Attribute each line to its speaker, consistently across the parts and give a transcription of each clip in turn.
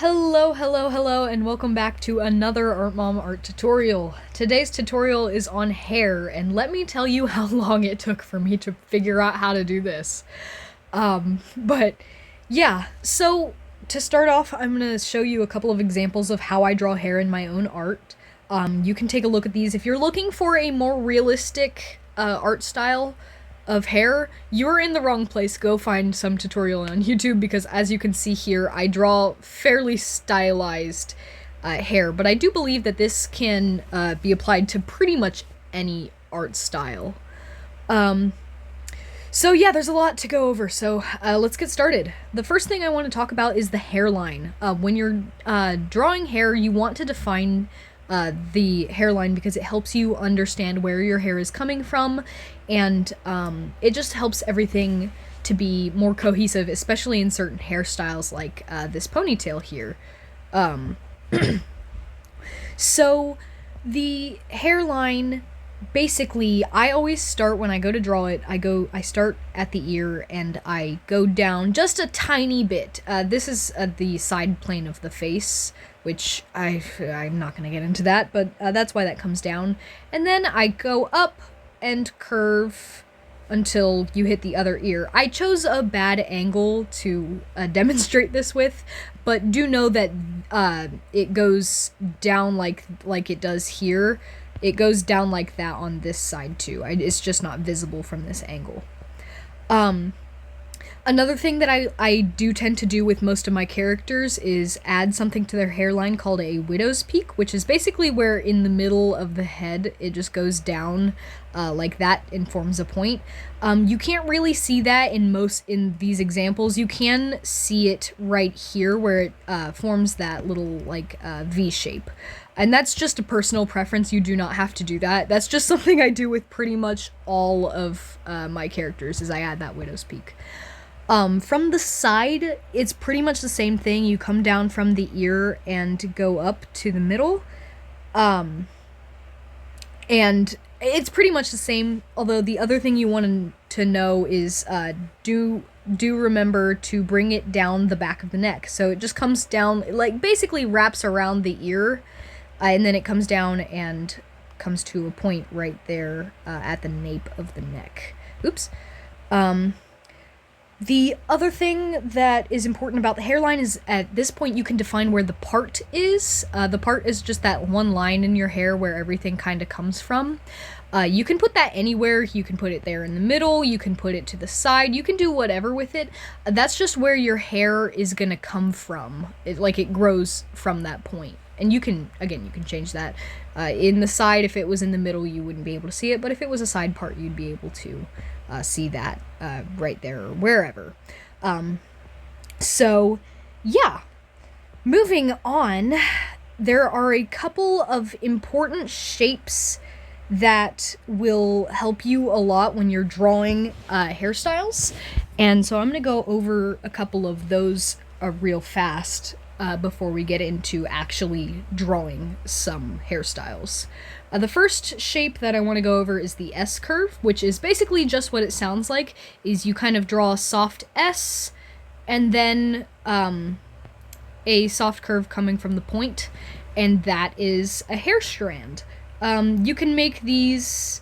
Speaker 1: Hello, and welcome back to another Art Mom art tutorial. Today's tutorial is on hair, and let me tell you how long it took for me to figure out how to do this. But yeah, so to start off, I'm gonna show you a couple of examples of how I draw hair in my own art. You can take a look at these. If you're looking for a more realistic art style of hair, you're in the wrong place. Go find some tutorial on YouTube because, as you can see here, I draw fairly stylized hair, but I do believe that this can be applied to pretty much any art style. So yeah, there's a lot to go over, so let's get started. The first thing I want to talk about is the hairline. When you're drawing hair, you want to define the hairline because it helps you understand where your hair is coming from, and it just helps everything to be more cohesive, especially in certain hairstyles like this ponytail here. So the hairline, basically, I always start when I go to draw it, I start at the ear and I go down just a tiny bit. This is the side plane of the face, which I'm not going to get into that, but that's why that comes down. And then I go up and curve until you hit the other ear. I chose a bad angle to demonstrate this with, but do know that it goes down like it does here. It goes down like that on this side too. It's just not visible from this angle. Another thing that I do tend to do with most of my characters is add something to their hairline called a widow's peak, which is basically where in the middle of the head it just goes down like that and forms a point. You can't really see that in these examples. You can see it right here where it forms that little like V shape. And that's just a personal preference. You do not have to do that. That's just something I do with pretty much all of my characters, is I add that widow's peak. From the side, it's pretty much the same thing. You come down from the ear and go up to the middle. And it's pretty much the same, although the other thing you want to know is do remember to bring it down the back of the neck. So it just comes down, like basically wraps around the ear, and then it comes down and comes to a point right there at the nape of the neck. Oops. The other thing that is important about the hairline is at this point you can define where the part is. The part is just that one line in your hair where everything kind of comes from. You can put that anywhere. You can put it there in the middle. You can put it to the side. You can do whatever with it. That's just where your hair is going to come from. It grows from that point. And you can change that. In the side, if it was in the middle, you wouldn't be able to see it. But if it was a side part, you'd be able to see that right there or wherever. So, yeah. Moving on, there are a couple of important shapes that will help you a lot when you're drawing hairstyles. And so I'm going to go over a couple of those real fast before we get into actually drawing some hairstyles. The first shape that I want to go over is the S curve, which is basically just what it sounds like, is you kind of draw a soft S and then a soft curve coming from the point, and that is a hair strand. You can make these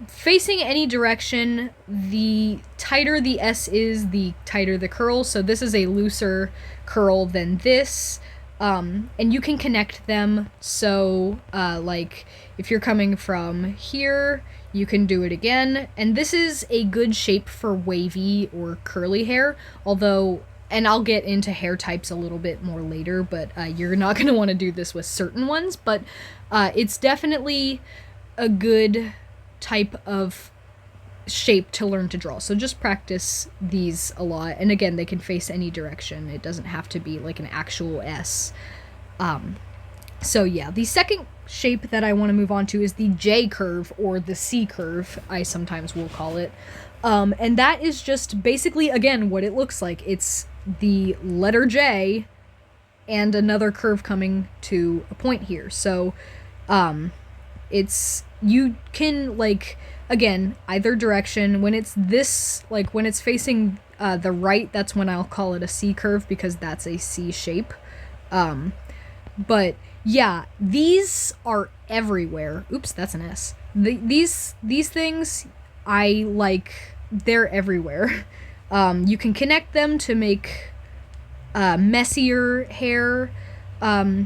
Speaker 1: facing any direction. The tighter the S is, the tighter the curl, so this is a looser curl than this. And you can connect them, so like if you're coming from here, you can do it again. And this is a good shape for wavy or curly hair, although, and I'll get into hair types a little bit more later, but you're not going to want to do this with certain ones, but it's definitely a good type of shape to learn to draw. So just practice these a lot, and again, they can face any direction. It doesn't have to be like an actual S. So yeah, the second shape that I want to move on to is the J curve, or the C curve, I sometimes will call it. And that is just basically, again, what it looks like. It's the letter J and another curve coming to a point here. So you can, like, again, either direction. When it's this, like when it's facing the right, that's when I'll call it a C curve, because that's a C shape. But yeah, these are everywhere. Oops, that's an S. These things, I like, they're everywhere. You can connect them to make messier hair. A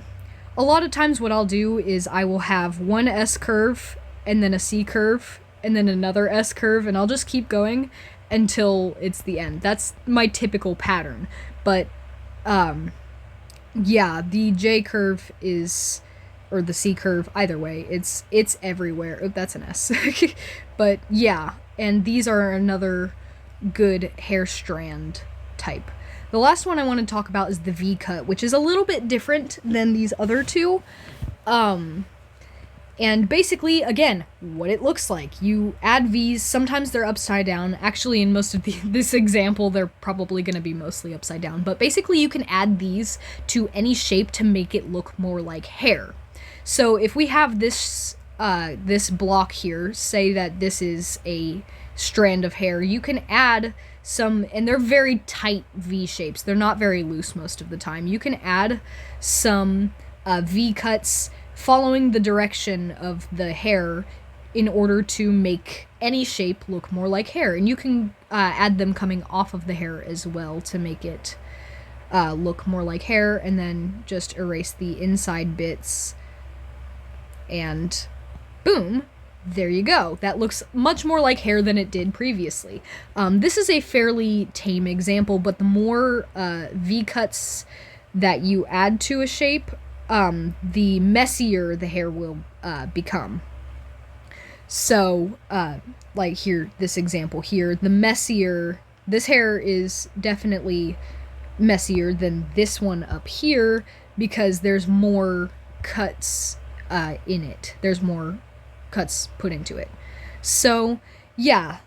Speaker 1: lot of times what I'll do is I will have one S curve and then a C curve and then another S curve, and I'll just keep going until it's the end. That's my typical pattern. But yeah, the J curve is, or the C curve, either way, it's everywhere. Oh, that's an S. But yeah, and these are another good hair strand type. The last one I want to talk about is the V cut, which is a little bit different than these other two. And basically, again, what it looks like. You add V's, sometimes they're upside down. Actually, in most of this example, they're probably going to be mostly upside down. But basically, you can add these to any shape to make it look more like hair. So if we have this this block here, say that this is a strand of hair, you can add some, and they're very tight V shapes. They're not very loose most of the time. You can add some V cuts following the direction of the hair in order to make any shape look more like hair. And you can add them coming off of the hair as well to make it look more like hair, and then just erase the inside bits, and boom, there you go. That looks much more like hair than it did previously. This is a fairly tame example, but the more V-cuts that you add to a shape, the messier the hair will become. So, like here, this example here, the messier, this hair is definitely messier than this one up here because there's more cuts in it. There's more cuts put into it. So, yeah,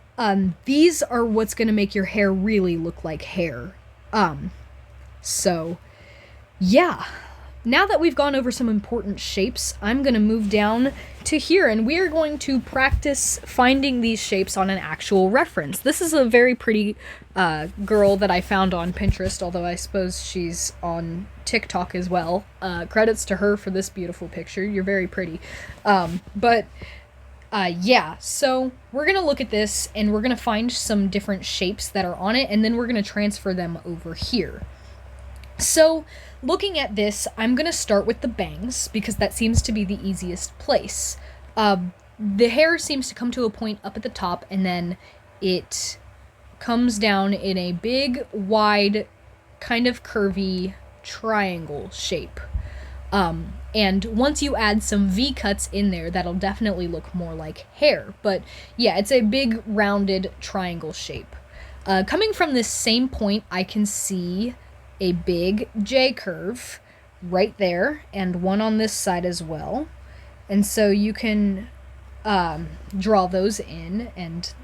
Speaker 1: these are what's going to make your hair really look like hair. So, yeah. Now that we've gone over some important shapes, I'm going to move down to here, and we are going to practice finding these shapes on an actual reference. This is a very pretty girl that I found on Pinterest, although I suppose she's on TikTok as well. Credits to her for this beautiful picture. You're very pretty. Yeah, so we're going to look at this, and we're going to find some different shapes that are on it, and then we're going to transfer them over here. So, looking at this, I'm going to start with the bangs, because that seems to be the easiest place. The hair seems to come to a point up at the top, and then it comes down in a big, wide, kind of curvy triangle shape. And once you add some V-cuts in there, that'll definitely look more like hair. But yeah, it's a big, rounded triangle shape. Coming from this same point, I can see a big J curve right there, and one on this side as well. And so you can draw those in, and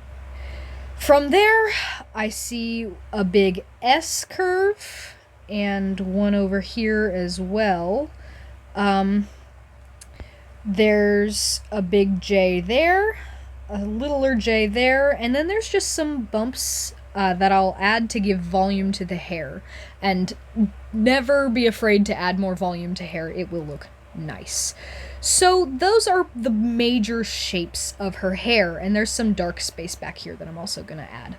Speaker 1: from there I see a big S curve and one over here as well. There's a big J there, a littler J there, and then there's just some bumps that I'll add to give volume to the hair. And never be afraid to add more volume to hair. It will look nice. So those are the major shapes of her hair, and there's some dark space back here that I'm also going to add.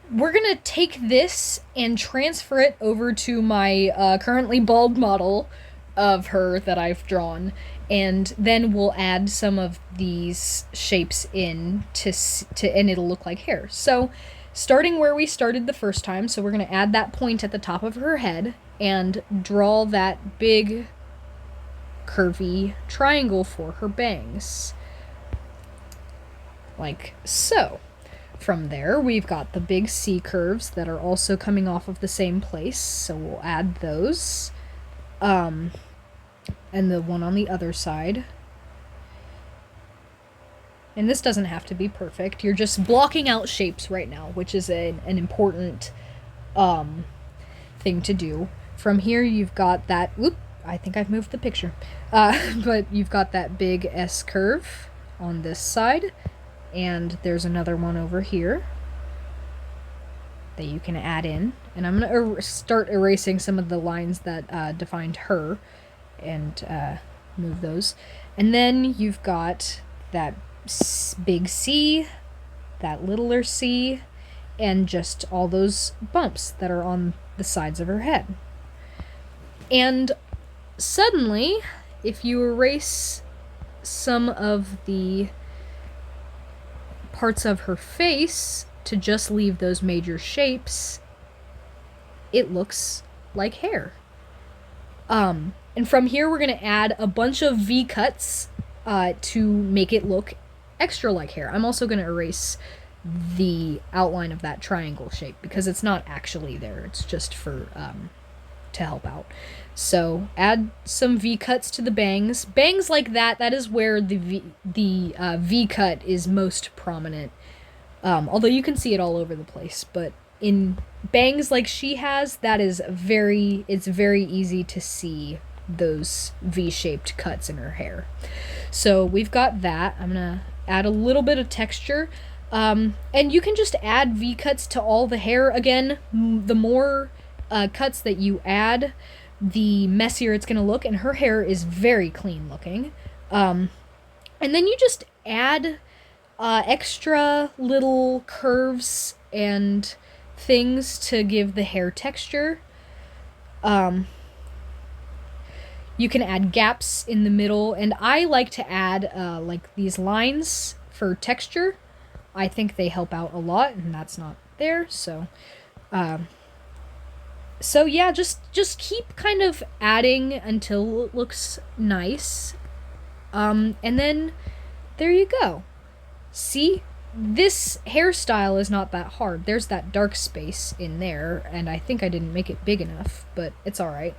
Speaker 1: We're going to take this and transfer it over to my currently bald model of her that I've drawn, and then we'll add some of these shapes in to and it'll look like hair. So starting where we started the first time, so we're going to add that point at the top of her head and draw that big curvy triangle for her bangs, like so. From there, we've got the big C curves that are also coming off of the same place, so we'll add those. And the one on the other side. And this doesn't have to be perfect. You're just blocking out shapes right now, which is an important thing to do. From here, you've got that... Whoop, I think I've moved the picture. But you've got that big S curve on this side. And there's another one over here. that you can add in. And I'm going to start erasing some of the lines that defined her and move those. And then you've got that big C, that littler C, and just all those bumps that are on the sides of her head. And suddenly, if you erase some of the parts of her face to just leave those major shapes, it looks like hair. And from here, we're going to add a bunch of V-cuts to make it look extra like hair. I'm also going to erase the outline of that triangle shape because it's not actually there. It's just for to help out. So add some V-cuts to the bangs. Bangs like that is where the V-cut is most prominent. Although you can see it all over the place, but in bangs like she has, it's very easy to see those V-shaped cuts in her hair. So we've got that. I'm gonna add a little bit of texture. And you can just add V-cuts to all the hair. Again, the more cuts that you add, the messier it's gonna look, and her hair is very clean looking. And then you just add extra little curves and things to give the hair texture. You can add gaps in the middle, and I like to add like these lines for texture. I think they help out a lot, and that's not there, so yeah, just keep kind of adding until it looks nice. And then there you go. See? This hairstyle is not that hard. There's that dark space in there, and I think I didn't make it big enough, but it's all right.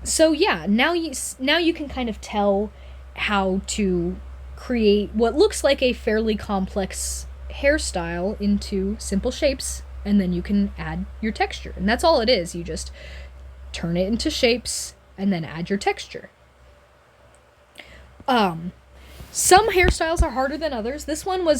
Speaker 1: So yeah, now you can kind of tell how to create what looks like a fairly complex hairstyle into simple shapes, and then you can add your texture. And that's all it is. You just turn it into shapes and then add your texture. Some hairstyles are harder than others. This one was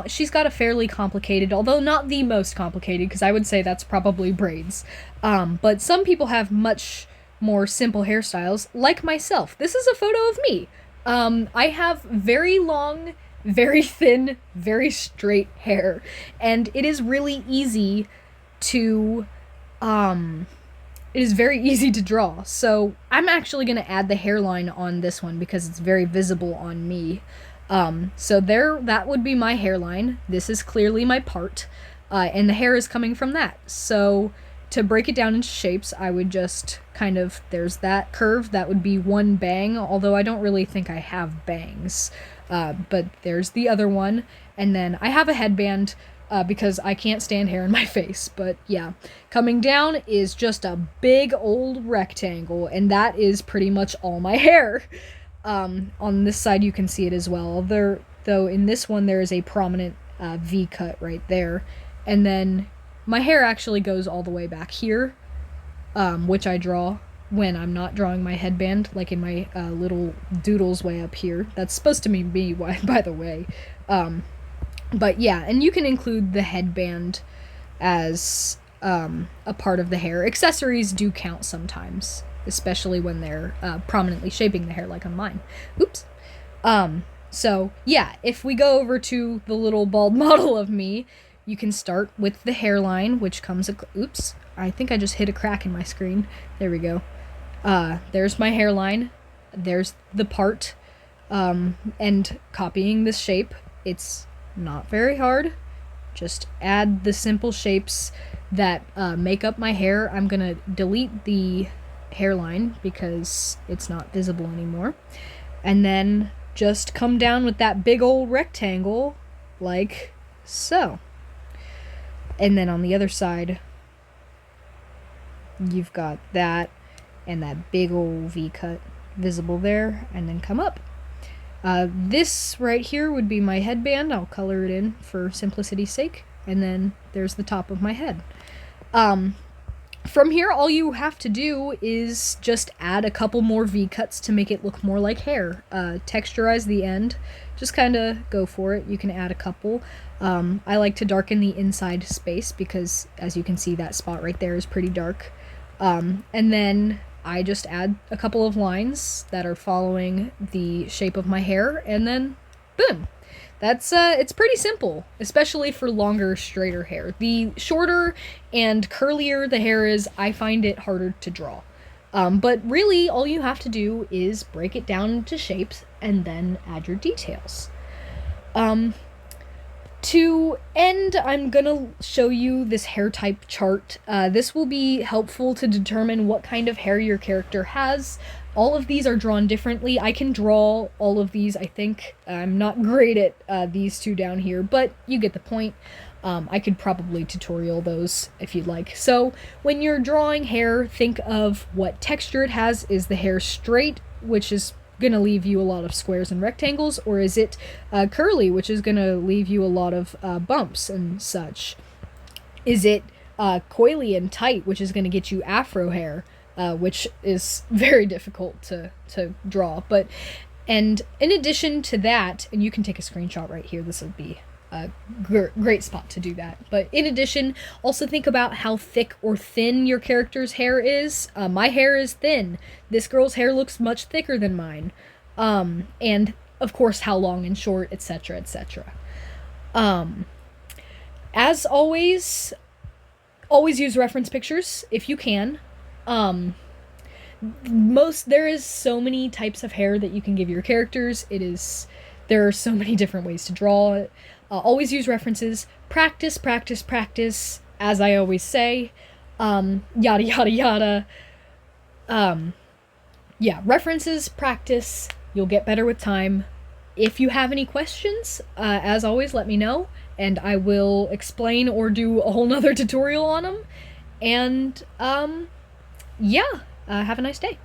Speaker 1: she's got a fairly complicated, although not the most complicated, because I would say that's probably braids. But some people have much more simple hairstyles, like myself. This is a photo of me. I have very long, very thin, very straight hair, and it is really easy to, it is very easy to draw. So I'm actually going to add the hairline on this one because it's very visible on me. So that would be my hairline. This is clearly my part, and the hair is coming from that. So to break it down into shapes, I would just there's that curve, that would be one bang, although I don't really think I have bangs. But there's the other one, and then I have a headband, because I can't stand hair in my face. But yeah, coming down is just a big old rectangle, and that is pretty much all my hair. On this side you can see it as well, though in this one there is a prominent V-cut right there, and then my hair actually goes all the way back here, which I draw when I'm not drawing my headband, like in my little doodles way up here. That's supposed to be me, by the way. But yeah, and you can include the headband as a part of the hair. Accessories do count sometimes, especially when they're prominently shaping the hair, like on mine. Oops. So yeah, if we go over to the little bald model of me, you can start with the hairline, which comes... Oops, I think I just hit a crack in my screen. There we go. There's my hairline. There's the part. And copying this shape, it's not very hard. Just add the simple shapes that make up my hair. I'm gonna delete the hairline because it's not visible anymore. And then just come down with that big old rectangle, like so. And then on the other side, you've got that and that big old V-cut visible there, and then come up. This right here would be my headband. I'll color it in for simplicity's sake. And then there's the top of my head. From here, all you have to do is just add a couple more V-cuts to make it look more like hair. Texturize the end. Just kind of go for it. You can add a couple. I like to darken the inside space because, as you can see, that spot right there is pretty dark. And then I just add a couple of lines that are following the shape of my hair, and then boom. That's it's pretty simple, especially for longer, straighter hair. The shorter and curlier the hair is, I find it harder to draw. But really, all you have to do is break it down into shapes and then add your details. To end, I'm gonna show you this hair type chart. This will be helpful to determine what kind of hair your character has. All of these are drawn differently. I can draw all of these, I think. I'm not great at these two down here, but you get the point. I could probably tutorial those if you'd like. So when you're drawing hair, think of what texture it has. Is the hair straight, which is going to leave you a lot of squares and rectangles, or is it curly, which is going to leave you a lot of bumps and such? Is it coily and tight, which is going to get you afro hair, which is very difficult to draw. And in addition to that, and you can take a screenshot right here, this would be a great spot to do that. But in addition, also think about how thick or thin your character's hair is. My hair is thin. This girl's hair looks much thicker than mine. And of course, how long and short, etc., etc. As always use reference pictures if you can. There is so many types of hair that you can give your characters. There are so many different ways to draw it. Always use references. Practice, practice, practice, as I always say. Yada, yada, yada. Yeah, references, practice. You'll get better with time. If you have any questions, as always, let me know, and I will explain or do a whole nother tutorial on them. And, yeah, have a nice day.